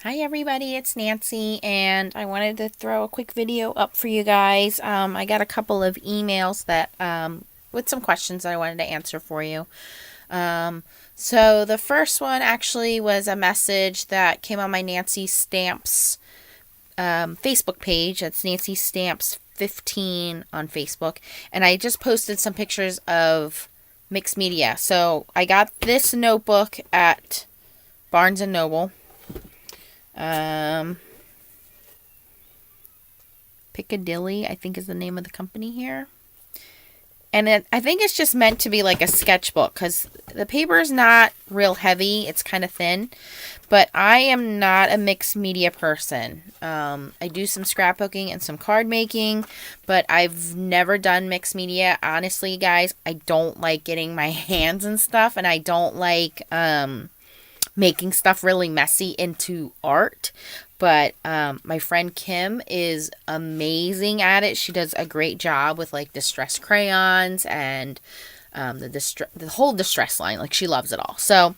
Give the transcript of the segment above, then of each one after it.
Hi everybody, it's Nancy, and I wanted to throw a quick video up for you guys. I got a couple of emails that with some questions that I wanted to answer for you. So the first one actually was a message that came on my Nancy Stamps Facebook page. That's Nancy Stamps 15 on Facebook, and I just posted some pictures of mixed media. So I got this notebook at Barnes and Noble. Piccadilly, I think is the name of the company here. And I think it's just meant to be like a sketchbook because the paper is not real heavy. It's kind of thin. But I am not a mixed media person. I do some scrapbooking and some card making, but I've never done mixed media. Honestly, guys, I don't like getting my hands and stuff, and I don't like making stuff really messy into art. But my friend Kim is amazing at it. She does a great job with like distress crayons and the whole distress line. Like, she loves it all. So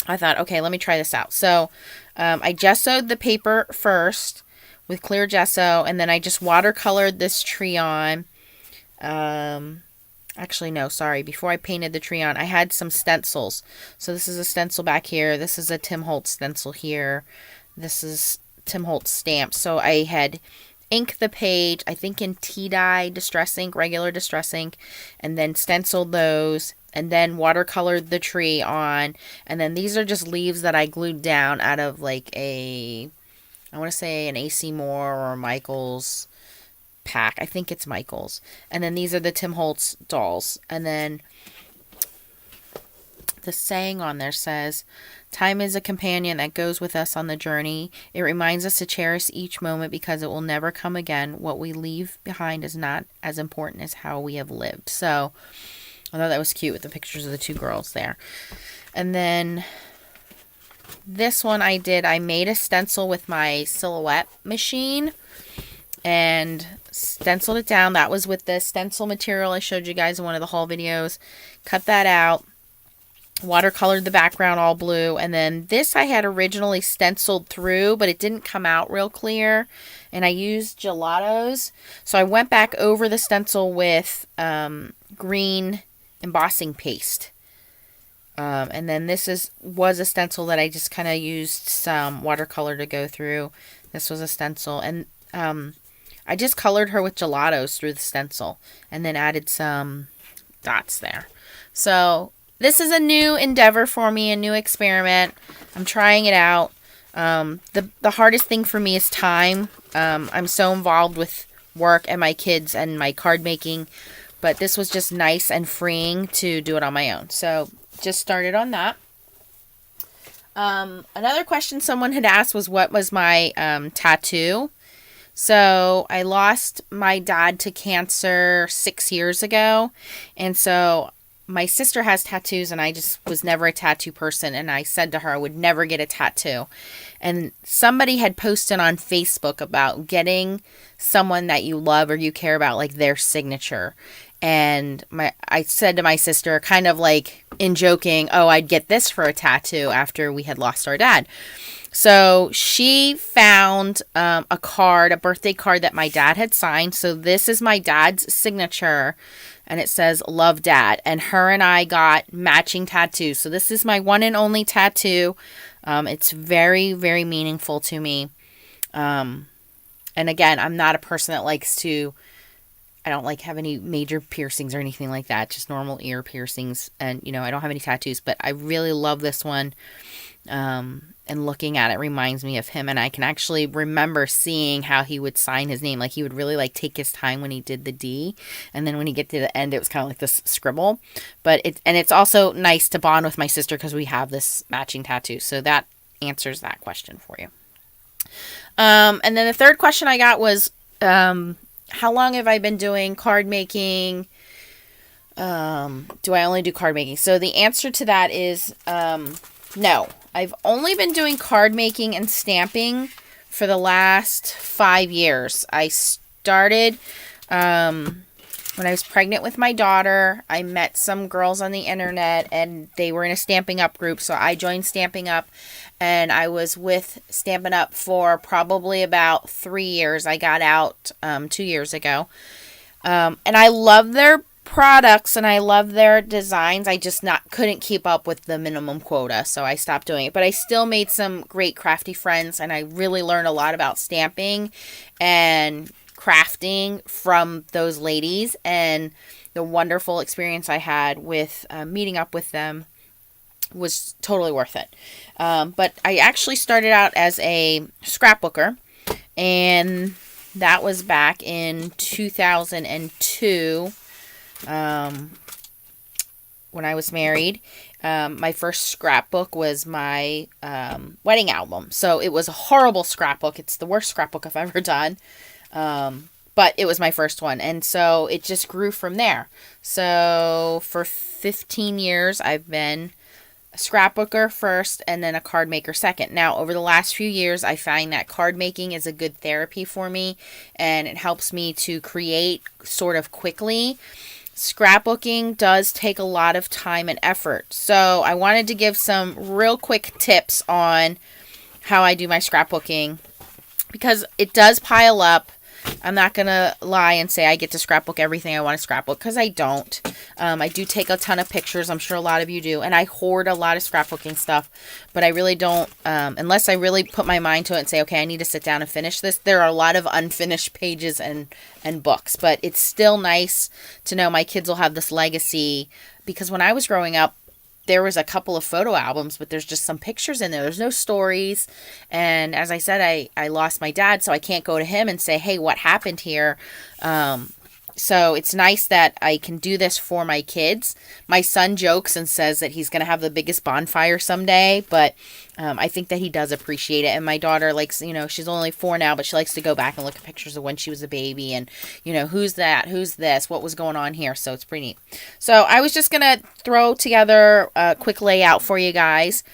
I thought, okay, let me try this out. So I gessoed the paper first with clear gesso, and then I just watercolored this tree on. Actually, no, sorry. Before I painted the tree on, I had some stencils. So this is a stencil back here. This is a Tim Holtz stencil here. This is Tim Holtz stamps. So I had inked the page, I think in tea dye distress ink, regular distress ink, and then stenciled those, and then watercolored the tree on. And then these are just leaves that I glued down out of like I want to say an AC Moore or Michaels pack. I think it's Michael's. And then these are the Tim Holtz dolls. And then the saying on there says, "Time is a companion that goes with us on the journey. It reminds us to cherish each moment because it will never come again. What we leave behind is not as important as how we have lived." So I thought that was cute with the pictures of the two girls there. And then this one I made a stencil with my silhouette machine and stenciled it down. That was with the stencil material I showed you guys in one of the haul videos. Cut that out. Watercolored the background all blue. And then this I had originally stenciled through, but it didn't come out real clear. And I used gelatos. So I went back over the stencil with green embossing paste. And then this was a stencil that I just kind of used some watercolor to go through. This was a stencil. And I just colored her with gelatos through the stencil and then added some dots there. So this is a new endeavor for me, a new experiment. I'm trying it out. The hardest thing for me is time. I'm so involved with work and my kids and my card making, but this was just nice and freeing to do it on my own. So just started on that. Another question someone had asked was, what was my tattoo? So I lost my dad to cancer 6 years ago. And so my sister has tattoos, and I just was never a tattoo person. And I said to her I would never get a tattoo. And somebody had posted on Facebook about getting someone that you love or you care about, like, their signature. And I said to my sister, kind of like in joking, oh, I'd get this for a tattoo after we had lost our dad. So she found a birthday card that my dad had signed. So this is my dad's signature, and it says, "Love, Dad." And her and I got matching tattoos. So this is my one and only tattoo. It's very, very meaningful to me. And again, I'm not a person that I don't like have any major piercings or anything like that, just normal ear piercings. And, I don't have any tattoos, but I really love this one. And looking at it reminds me of him, and I can actually remember seeing how he would sign his name. Like, he would really take his time when he did the D, and then when he get to the end, it was kind of like this scribble. But it's also nice to bond with my sister because we have this matching tattoo. So that answers that question for you. And then the third question I got was, how long have I been doing card making? Do I only do card making? So the answer to that is no. I've only been doing card making and stamping for the last 5 years. I started when I was pregnant with my daughter, I met some girls on the internet and they were in a Stampin' Up group. So I joined Stampin' Up and I was with Stampin' Up for probably about 3 years. I got out 2 years ago. And I love their products and I love their designs. I just couldn't keep up with the minimum quota, so I stopped doing it. But I still made some great crafty friends and I really learned a lot about stamping and crafting from those ladies, and the wonderful experience I had with meeting up with them was totally worth it. But I actually started out as a scrapbooker, and that was back in 2002 when I was married. My first scrapbook was my wedding album. So it was a horrible scrapbook. It's the worst scrapbook I've ever done. But it was my first one. And so it just grew from there. So for 15 years, I've been a scrapbooker first and then a card maker second. Now, over the last few years, I find that card making is a good therapy for me. And it helps me to create sort of quickly. Scrapbooking does take a lot of time and effort. So I wanted to give some real quick tips on how I do my scrapbooking, because it does pile up. I'm not going to lie and say I get to scrapbook everything I want to scrapbook, because I don't. I do take a ton of pictures. I'm sure a lot of you do. And I hoard a lot of scrapbooking stuff, but I really don't, unless I really put my mind to it and say, okay, I need to sit down and finish this. There are a lot of unfinished pages and books, but it's still nice to know my kids will have this legacy, because when I was growing up, there was a couple of photo albums, but there's just some pictures in there. There's no stories. And as I said, I lost my dad, so I can't go to him and say, hey, what happened here? So it's nice that I can do this for my kids. My son jokes and says that he's going to have the biggest bonfire someday, but I think that he does appreciate it. And my daughter likes, she's only 4 now, but she likes to go back and look at pictures of when she was a baby and, who's that, who's this, what was going on here. So it's pretty neat. So I was just going to throw together a quick layout for you guys.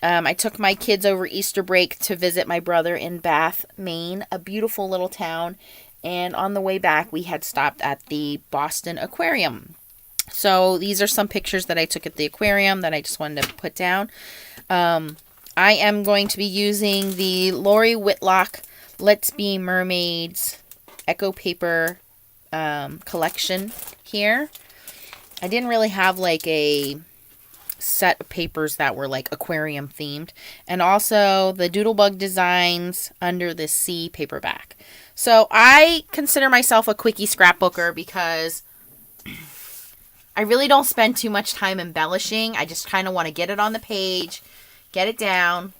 I took my kids over Easter break to visit my brother in Bath, Maine, a beautiful little town. And on the way back, we had stopped at the Boston Aquarium. So these are some pictures that I took at the aquarium that I just wanted to put down. I am going to be using the Lori Whitlock Let's Be Mermaids Echo Paper collection here. I didn't really have like a set of papers that were like aquarium themed. And also the Doodlebug Designs Under the Sea paperback. So I consider myself a quickie scrapbooker because I really don't spend too much time embellishing. I just kind of want to get it on the page, get it down.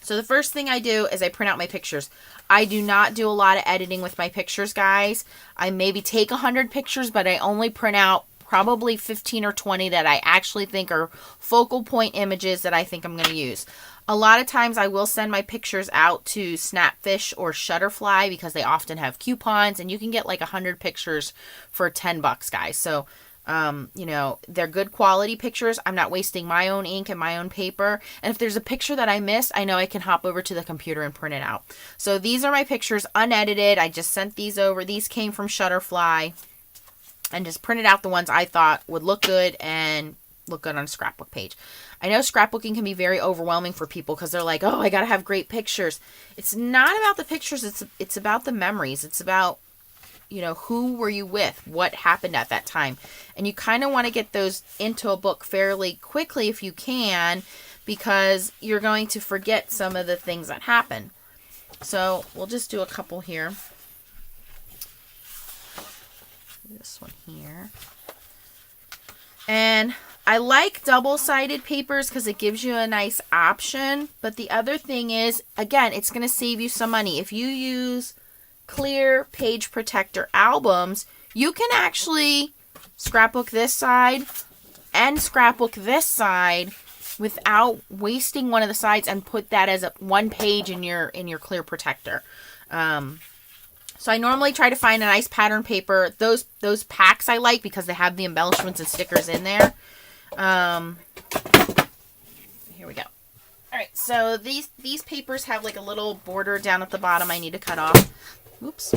So the first thing I do is I print out my pictures. I do not do a lot of editing with my pictures, guys. I maybe take 100 pictures, but I only print out probably 15 or 20 that I actually think are focal point images that I think I'm going to use. A lot of times I will send my pictures out to Snapfish or Shutterfly because they often have coupons, and you can get like 100 pictures for $10, guys. So, they're good quality pictures. I'm not wasting my own ink and my own paper. And if there's a picture that I missed, I know I can hop over to the computer and print it out. So these are my pictures unedited. I just sent these over. These came from Shutterfly, and just printed out the ones I thought would look good and look good on a scrapbook page. I know scrapbooking can be very overwhelming for people because they're like, oh, I got to have great pictures. It's not about the pictures. It's about the memories. It's about, who were you with? What happened at that time? And you kind of want to get those into a book fairly quickly if you can, because you're going to forget some of the things that happen. So we'll just do a couple here. This one here. And I like double-sided papers because it gives you a nice option. But the other thing is, again, it's going to save you some money. If you use clear page protector albums, you can actually scrapbook this side and scrapbook this side without wasting one of the sides, and put that as one page in your clear protector. So I normally try to find a nice pattern paper. Those packs I like because they have the embellishments and stickers in there. Here we go. All right, so these papers have like a little border down at the bottom I need to cut off. Oops.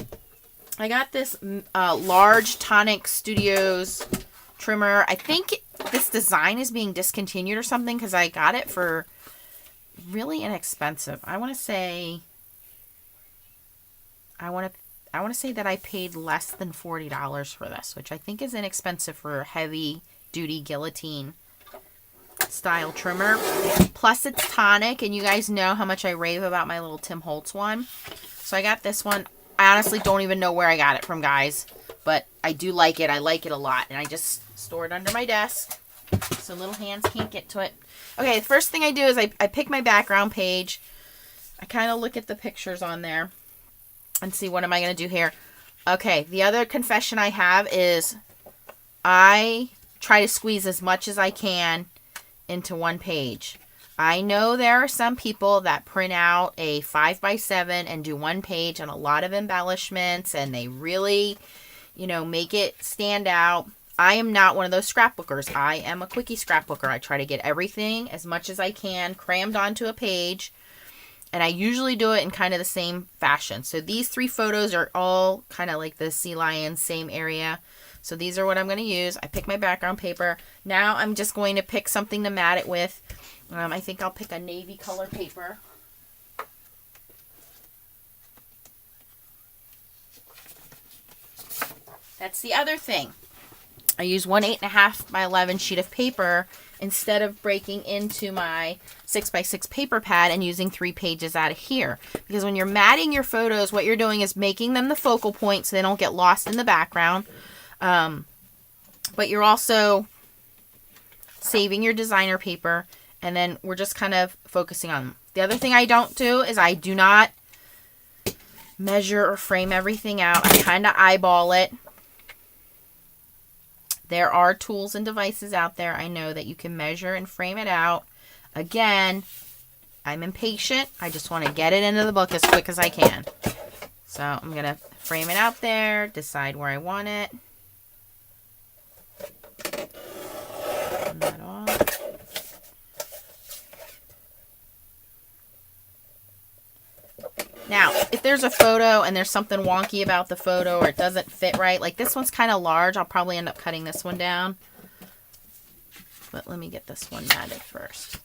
I got this large Tonic Studios trimmer. I think this design is being discontinued or something because I got it for really inexpensive. I want to say that I paid less than $40 for this, which I think is inexpensive for a heavy duty guillotine style trimmer. Plus it's Tonic, and you guys know how much I rave about my little Tim Holtz one. So I got this one. I honestly don't even know where I got it from, guys, but I do like it. I like it a lot, and I just store it under my desk so little hands can't get to it. Okay, the first thing I do is I pick my background page. I kind of look at the pictures on there and see what am I going to do here. Okay, the other confession I have is I try to squeeze as much as I can into one page. I know there are some people that print out a 5x7 and do one page and a lot of embellishments, and they really, make it stand out. I am not one of those scrapbookers. I am a Quickie scrapbooker. I try to get everything as much as I can crammed onto a page, and I usually do it in kind of the same fashion. So these 3 photos are all kind of like the sea lion, same area. So these are what I'm going to use. I pick my background paper. Now I'm just going to pick something to mat it with. I think I'll pick a navy color paper. That's the other thing. I use 1 8.5 by 11 sheet of paper instead of breaking into my 6x6 paper pad and using 3 pages out of here. Because when you're matting your photos, what you're doing is making them the focal point so they don't get lost in the background. But you're also saving your designer paper, and then we're just kind of focusing on them. The other thing I don't do is I do not measure or frame everything out. I kind of eyeball it. There are tools and devices out there, I know, that you can measure and frame it out. Again, I'm impatient. I just want to get it into the book as quick as I can. So I'm going to frame it out there, decide where I want it. Turn that off. Now, if there's a photo and there's something wonky about the photo or it doesn't fit right, like this one's kind of large, I'll probably end up cutting this one down. But let me get this one matted first.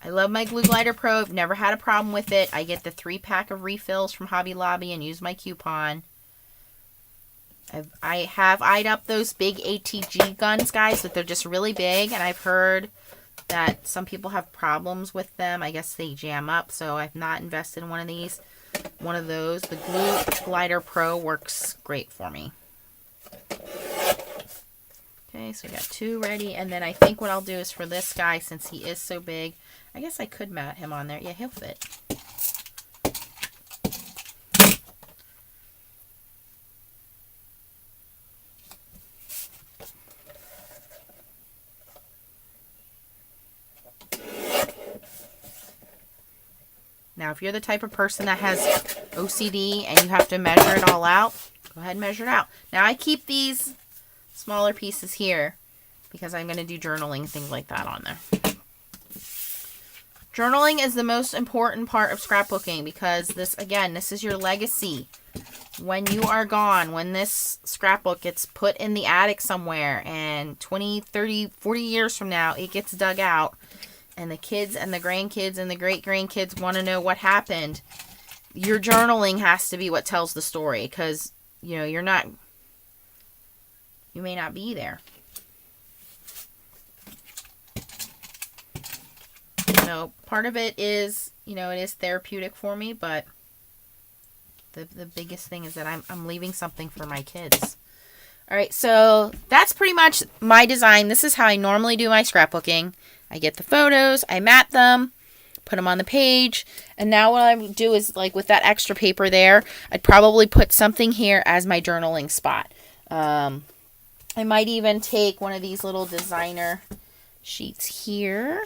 I love my Glue Glider Pro. I've never had a problem with it. I get the 3-pack of refills from Hobby Lobby and use my coupon. I have eyed up those big ATG guns, guys, but they're just really big, and I've heard that some people have problems with them. I guess they jam up, so I've not invested in one of these. One of those. The Glue Glider Pro works great for me. Okay, so we got 2 ready, and then I think what I'll do is for this guy, since he is so big, I guess I could mat him on there. Yeah, he'll fit. Now, if you're the type of person that has OCD and you have to measure it all out, go ahead and measure it out. Now, I keep these smaller pieces here because I'm going to do journaling, things like that on there. Journaling is the most important part of scrapbooking because this is your legacy. When you are gone, when this scrapbook gets put in the attic somewhere and 20, 30, 40 years from now, it gets dug out, and the kids and the grandkids and the great-grandkids want to know what happened, your journaling has to be what tells the story because, you may not be there. So part of it is, it is therapeutic for me, but the biggest thing is that I'm leaving something for my kids. All right, so that's pretty much my design. This is how I normally do my scrapbooking. I get the photos, I mat them, put them on the page, and now what I do is, like with that extra paper there, I'd probably put something here as my journaling spot. I might even take one of these little designer sheets here.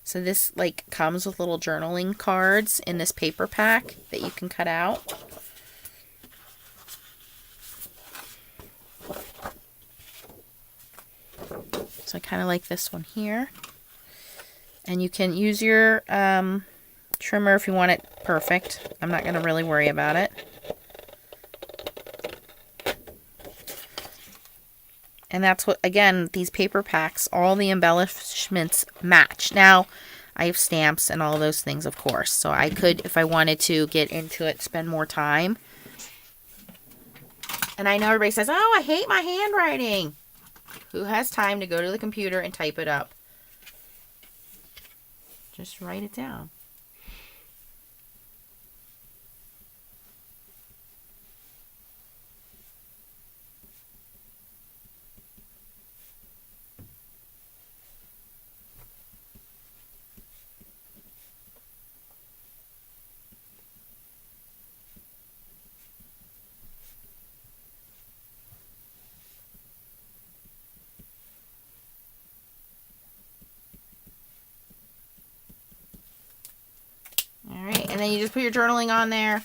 So this comes with little journaling cards in this paper pack that you can cut out. So I kind of like this one here. And you can use your trimmer if you want it perfect. I'm not going to really worry about it. And that's what, again, these paper packs, all the embellishments match. Now, I have stamps and all those things, of course. So I could, if I wanted to get into it, spend more time. And I know everybody says, oh, I hate my handwriting. Who has time to go to the computer and type it up? Just write it down. Alright, and then you just put your journaling on there,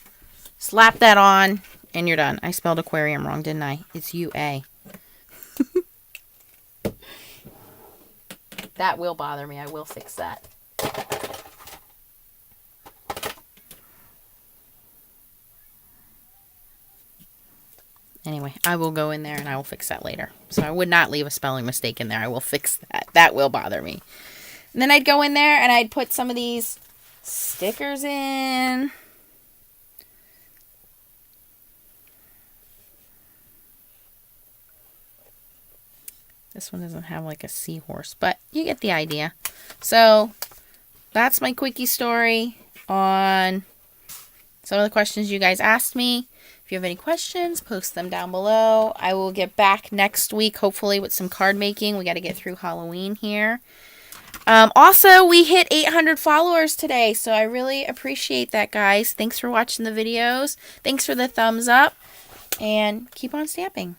slap that on, and you're done. I spelled aquarium wrong, didn't I? It's UA. That will bother me. I will fix that. Anyway, I will go in there and I will fix that later. So I would not leave a spelling mistake in there. I will fix that. That will bother me. And then I'd go in there and I'd put some of these stickers in. This one doesn't have like a seahorse, but you get the idea. So that's my quickie story on some of the questions you guys asked me. If you have any questions, post them down below. I will get back next week, hopefully, with some card making. We got to get through Halloween here. Also, we hit 800 followers today, so I really appreciate that, guys. Thanks for watching the videos. Thanks for the thumbs up, and keep on stamping.